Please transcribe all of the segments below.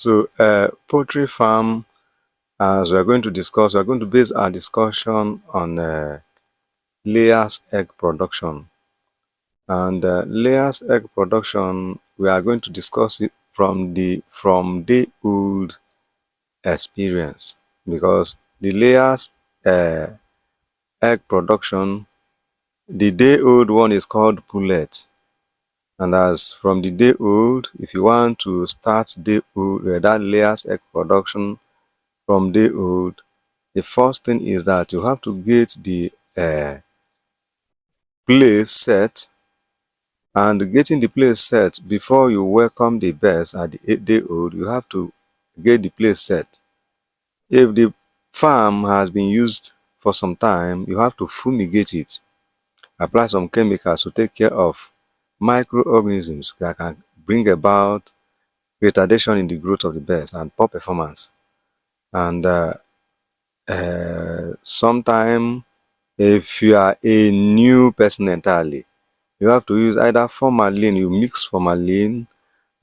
Poultry farm, as we are going to discuss, we are going to base our discussion on layers egg production. And layers egg production, we are going to discuss it from day old experience, because the layers egg production, the day old one is called pullet. And as from the day old, if you want to start day old, that layers egg production from day old, the first thing is that you have to get the place set, and getting the place set before you welcome the birds at the 8 day old, you have to get the place set. If the farm has been used for some time, you have to fumigate it, apply some chemicals to take care of microorganisms that can bring about retardation in the growth of the birds and poor performance. And sometime, if you are a new person entirely, you have to use either formalin, you mix formalin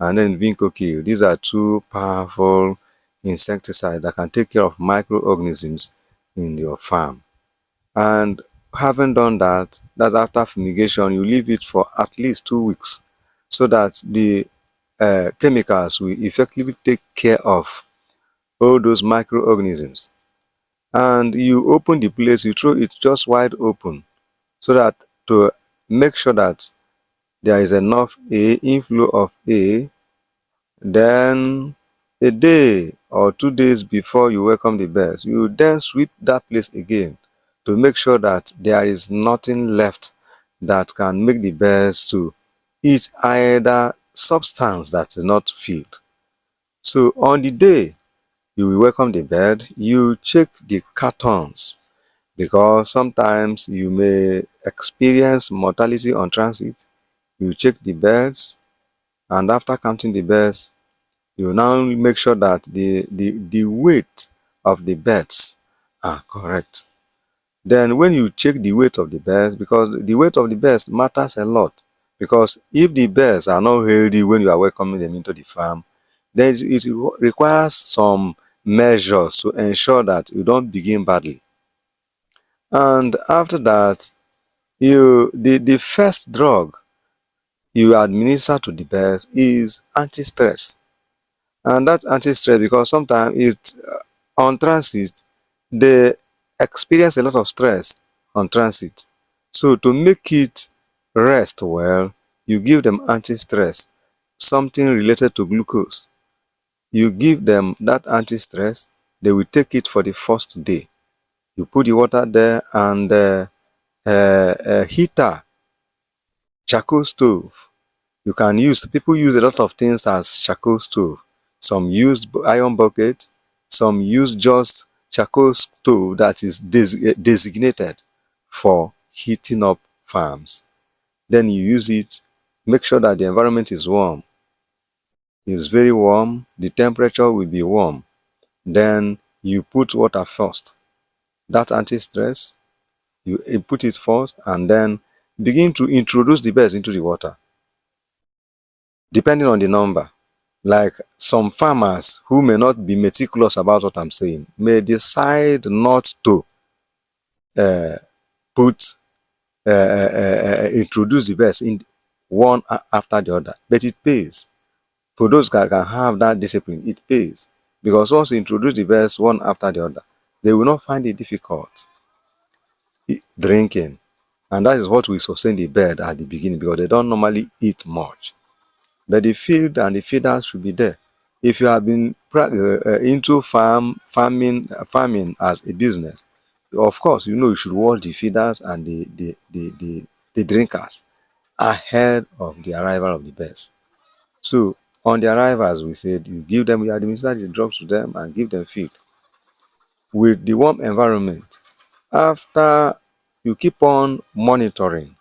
and then Vincokill. These are two powerful insecticides that can take care of microorganisms in your farm. And having done that, that's after fumigation, you leave it for at least 2 weeks so that the chemicals will effectively take care of all those microorganisms. And you open the place, you throw it just wide open so that to make sure that there is enough inflow of air. Then a day or 2 days before you welcome the birds, you then sweep that place again to make sure that there is nothing left that can make the birds to eat either substance that is not filled. So on the day you will welcome the bird, you check the cartons, because sometimes you may experience mortality on transit. You check the birds, and after counting the birds, you now make sure that the weight of the birds are correct. Then when you check the weight of the birds, because the weight of the birds matters a lot, because if the birds are not healthy when you are welcoming them into the farm, then it requires some measures to ensure that you don't begin badly. And after that, the first drug you administer to the birds is anti-stress. And that anti-stress, because sometimes it on transit, they experience a lot of stress on transit. So to make it rest well, you give them anti-stress, something related to glucose. You give them that anti-stress, they will take it for the first day. You put the water there, and heater, charcoal stove. You can use, people use a lot of things as charcoal stove. Some use iron bucket, some use just charcoal stove that is designated for heating up farms. Then you use it, make sure that the environment is warm. It's very warm, the temperature will be warm. Then you put water first. That anti-stress, you put it first, and then begin to introduce the birds into the water, depending on the number. Like some farmers who may not be meticulous about what I'm saying may decide not to introduce the birds in one after the other, but it pays. For those that can have that discipline, it pays, because once you introduce the birds one after the other, they will not find it difficult drinking, and that is what will sustain the bird at the beginning, because they don't normally eat much. But the field and the feeders should be there. If you have been into farming as a business, of course, you should watch the feeders and the drinkers ahead of the arrival of the birds. So on the arrival, as we said, you administer the drugs to them and give them feed. With the warm environment, after you keep on monitoring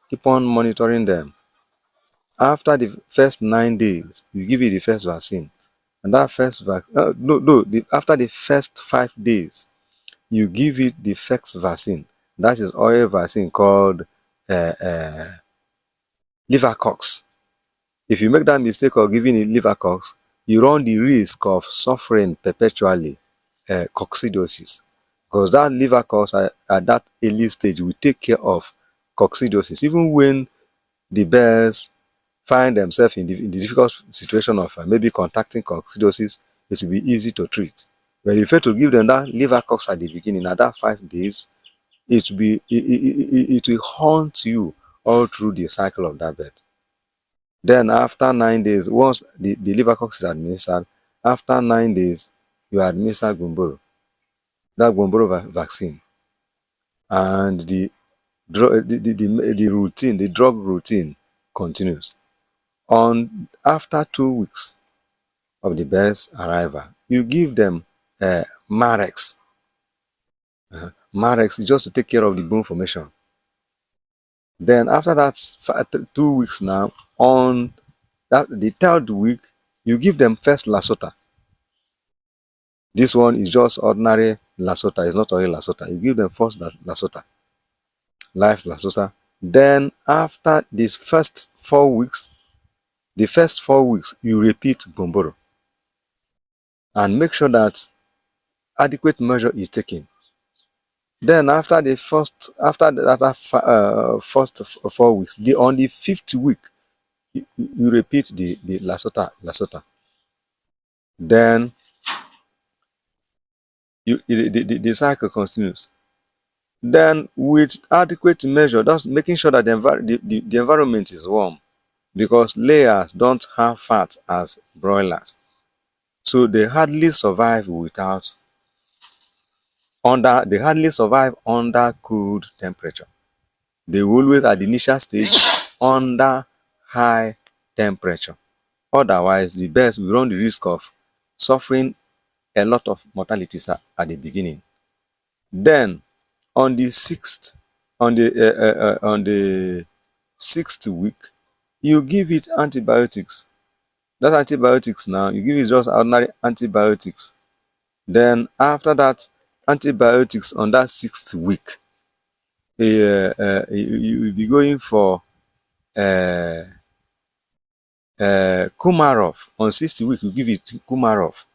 them. After the first 9 days, you give it the first vaccine. And that after the first 5 days, you give it the first vaccine. That is oil vaccine called livercox. If you make that mistake of giving it livercox, you run the risk of suffering perpetually coccidosis, because that liver cause at that early stage will take care of coccidosis. Even when the bears find themselves in the difficult situation of maybe contacting coccidosis, it will be easy to treat. When you fail to give them that liver cox at the beginning, at that 5 days, it will haunt you all through the cycle of that birth. Then after 9 days, once the liver cox is administered, after 9 days, you administer Gumboro, that Gumboro vaccine, and the routine, the drug routine continues. On after 2 weeks of the bird's arrival, you give them Marex. Marex is just to take care of the bone formation. Then after that 2 weeks now, on the third week, you give them first Lasota. This one is just ordinary Lasota, it's not oil Lasota. You give them first Lasota, live Lasota. Then after this first 4 weeks, you repeat Gomboro and make sure that adequate measure is taken. Then after the first 4 weeks, on the 5th week, you repeat the Lasota. Then the cycle continues. Then with adequate measure, that's making sure that the environment is warm, because layers don't have fat as broilers. So they hardly survive under cold temperature. They will always at the initial stage under high temperature. Otherwise, the birds will run the risk of suffering a lot of mortalities at the beginning. Then on the sixth week, you give it antibiotics. That antibiotics now, you give it just ordinary antibiotics. Then after that antibiotics on that 6th week, you will be going for Kumarov. On 6th week, you give it Kumarov.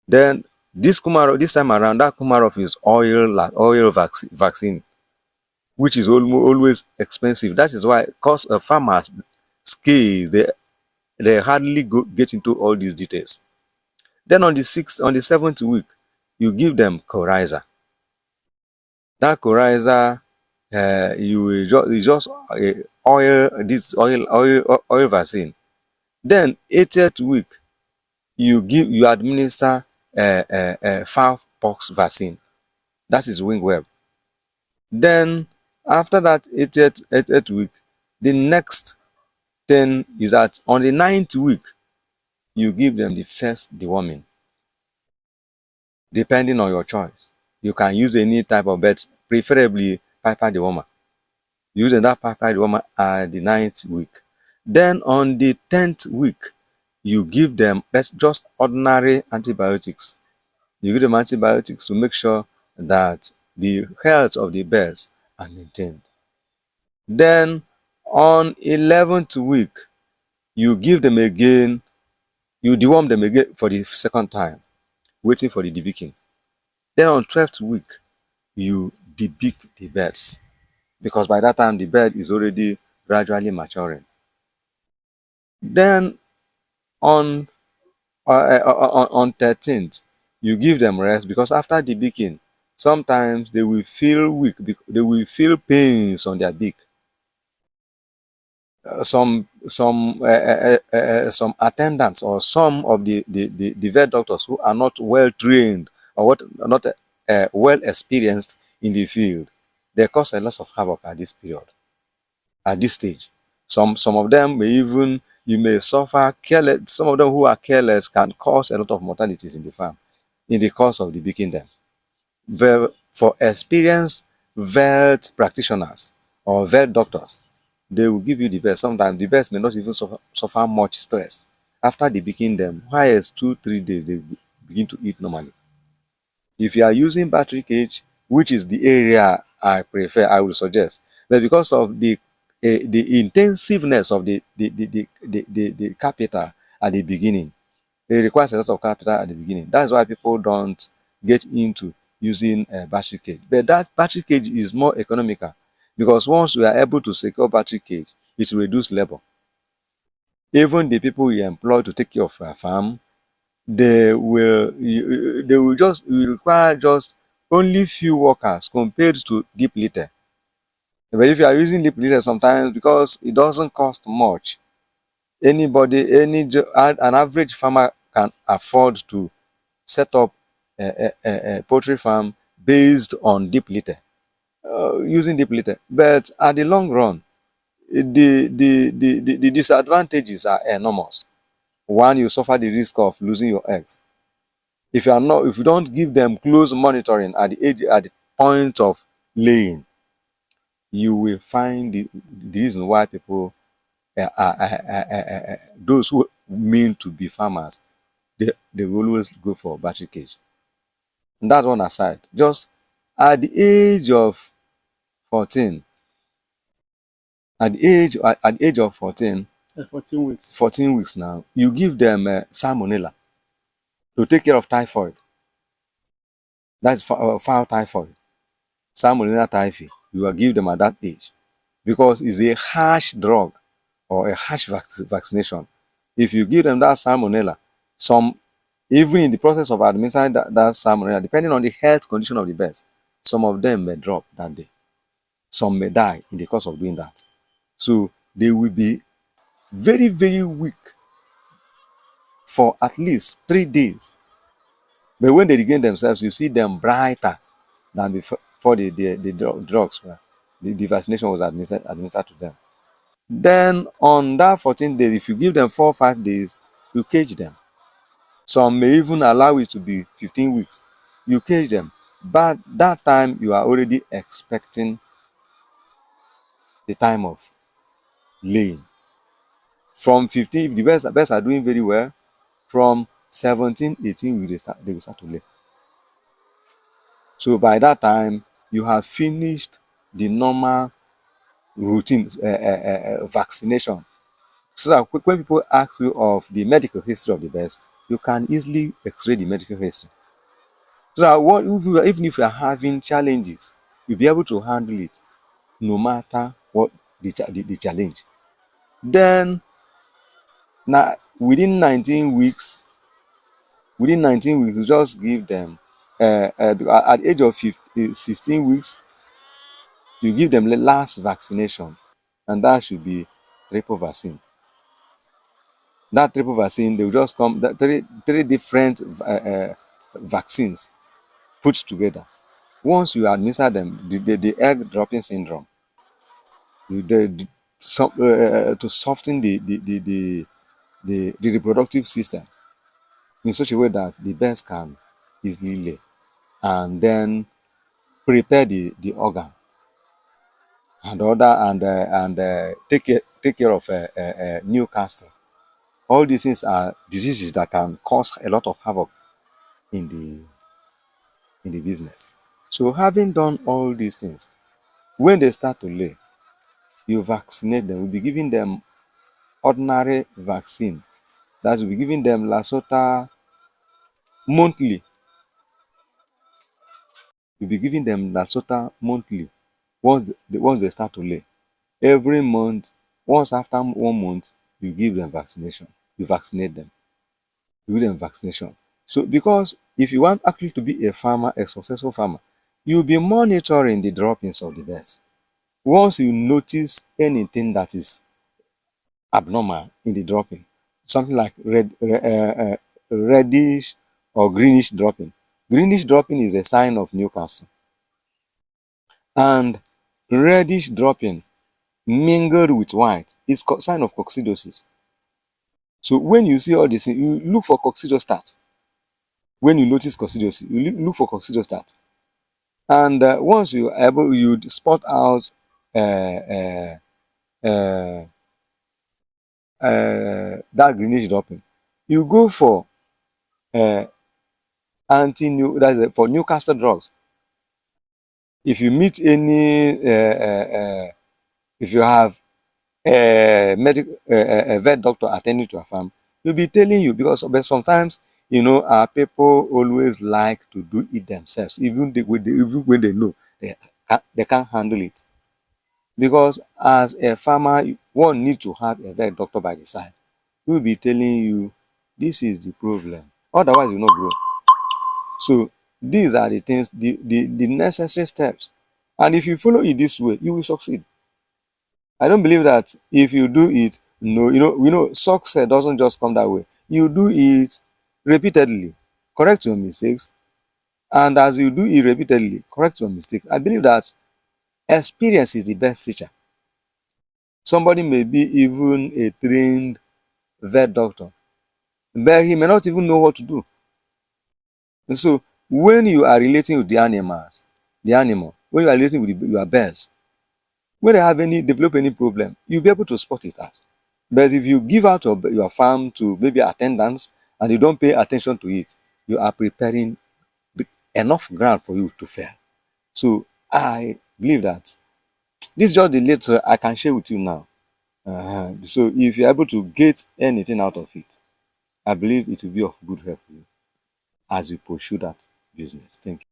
Then this time around, that Kumarov is oil vaccine, which is always expensive. That is why, because farmers scale, they hardly get into all these details. Then on the 7th week, you give them Coryza. That Coryza, you will just oil vaccine. Then 80th week, you administer fowlpox vaccine. That is wingworm. Then after that 80th week, the next thing is that on the 9th week, you give them the first deworming, depending on your choice. You can use any type of bird, preferably Piper dewormer. Using that Piper dewormer at the 9th week. Then on the 10th week, you give them just ordinary antibiotics. You give them antibiotics to make sure that the health of the birds are maintained. Then on 11th week, you give them again, you deworm them again for the second time, waiting for the debeaking. Then on 12th week, you debeak the birds, because by that time the bird is already gradually maturing. Then on 13th, you give them rest, because after debeaking, sometimes they will feel weak, they will feel pains on their beak. Some attendants or some of the vet doctors who are not well trained or not well experienced in the field, they cause a lot of havoc at this period, at this stage. Some of them you may suffer careless. Some of them who are careless can cause a lot of mortalities in the farm in the course of debeaking them. For experienced vet practitioners or vet doctors, they will give you the best. Sometimes the best may not even suffer much stress. After debeaking them, highest 2-3 days, they begin to eat normally. If you are using battery cage, which is the area I prefer, I would suggest, but because of the intensiveness of the capital at the beginning, It requires a lot of capital at the beginning. That's why people don't get into using a battery cage. But that battery cage is more economical because once we are able to secure battery cage, it will reduce labor. Even the people you employ to take care of a farm, they will just require just only few workers compared to deep litter. But if you are using deep litter sometimes because it doesn't cost much, an average farmer can afford to set up a poultry farm based on deep litter, using deep litter. But at the long run, the disadvantages are enormous. One, you suffer the risk of losing your eggs. If you don't give them close monitoring at the point of laying, you will find the reason why people, those who mean to be farmers, they will always go for battery cage. And that one aside, just at the age of 14, at the age of 14, 14 weeks. 14 weeks now, you give them salmonella to take care of typhoid. That's fowl typhoid. Salmonella typhi, you will give them at that age because it's a harsh drug or a harsh vaccination. If you give them that salmonella, some even in the process of administering that salmonella, depending on the health condition of the birds, some of them may drop that day. Some may die in the course of doing that. So they will be very, very weak for at least 3 days. But when they regain themselves, you see them brighter than before the drugs were, the vaccination was administered to them. Then on that 14 days, if you give them 4 or 5 days, you cage them. Some may even allow it to be 15 weeks. You cage them. But that time you are already expecting the time of laying. From 15, if the birds are doing very well, from 17, 18 weeks, they will start to lay. So by that time, you have finished the normal routine vaccination. So that when people ask you of the medical history of the birds, you can easily x-ray the medical history. So that even if you are having challenges, you'll be able to handle it no matter what the challenge. Then now within 19 weeks, you just give them at the age of 16 weeks, you give them the last vaccination, and that should be triple vaccine. That triple vaccine, they will just come three different vaccines put together. Once you administer them, the egg dropping syndrome, to soften the reproductive system in such a way that the birds can easily lay, and then prepare the organ and take care of Newcastle. All these things are diseases that can cause a lot of havoc in the business. So having done all these things, when they start to lay, you vaccinate them. We'll be giving them ordinary vaccine. That will be giving them Lasota monthly. You'll be giving them Lasota monthly once they start to lay. Every month, once after 1 month, you give them vaccination. You vaccinate them. You give them vaccination. So because if you want actually to be a farmer, a successful farmer, you'll be monitoring the droppings of the birds. Once you notice anything that is abnormal in the dropping, something like reddish or greenish dropping. Greenish dropping is a sign of Newcastle. And reddish dropping mingled with white is sign of coccidosis. So when you see all this, you look for coccidostat. When you notice coccidosis, you look for coccidostat. And once you are able, you spot out uh, uh, uh, that greenish dropping. You go for uh, for Newcastle drugs. If you meet any, if you have a vet doctor attending to a farm, He'll be telling you because but sometimes our people always like to do it themselves, even when they know they can't handle it. Because as a farmer, one need to have a vet doctor by the side who will be telling you this is the problem. Otherwise, you not grow. So these are the things, the necessary steps. And if you follow it this way, you will succeed. I don't believe that if you do it, no, success doesn't just come that way. You do it repeatedly, correct your mistakes, and as you do it repeatedly, correct your mistakes. I believe that experience is the best teacher. Somebody may be even a trained vet doctor, but he may not even know what to do. And so when you are relating with the animal, when you are relating with your birds, when they have any develop any problem, you'll be able to spot it out. But if you give out your farm to maybe attendants and you don't pay attention to it, you are preparing enough ground for you to fail. So I believe that this is just the little I can share with you now. So if you're able to get anything out of it, I believe it will be of good help for you as you pursue that business. Thank you.